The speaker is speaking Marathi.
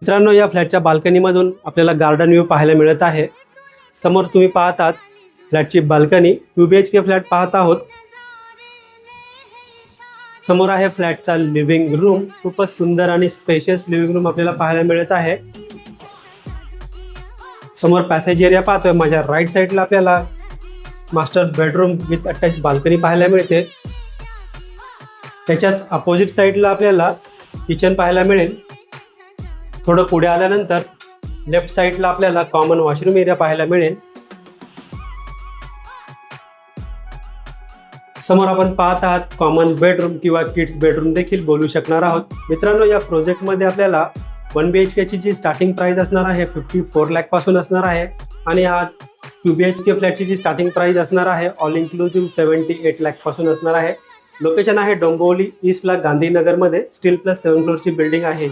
मित्रांनो, या फ्लॅटच्या बाल्कनीमधून आपल्याला गार्डन व्ह्यू पाहायला मिळत आहे। समोर तुम्ही पाहत आहात फ्लॅटची बाल्कनी। 2 BHK फ्लॅट पाहत आहोत। समोर आहे फ्लॅटचा लिव्हिंग रूम। खूपच सुंदर आणि स्पेशियस लिव्हिंग रूम आपल्याला पाहायला मिळत आहे। समोर पॅसेज एरिया पाहतोय। माझ्या राईट साइडला आपल्याला master bedroom with attach balcony पाहायला मिळते। त्याच्याच अपोजिट साइडला आपल्याला किचन पाहायला मिळेल। थोडं पुढे आल्यानंतर लेफ्ट साइडला आपल्याला कॉमन वॉशरूम एरिया पाहायला मिळेल। समोर आपण पाहत आहात कॉमन बेडरूम किंवा किड्स बेडरूम देखील बोलू शकणार आहोत। मित्रांनो, या प्रोजेक्टमध्ये आपल्याला 1 BHK ची जी स्टार्टिंग प्राइस असणार आहे 54 लाख पासून असणार आहे आणि हा 2 BHK फ्लॅटची जी स्टार्टिंग प्राइस असणार आहे ऑल इन्क्लुसिव्ह 78 लाख पासून असणार आहे। लोकेशन आहे डोंबिवली ईस्टला गांधीनगरमध्ये। स्टील प्लस 7 फ्लोअरची बिल्डिंग आहे।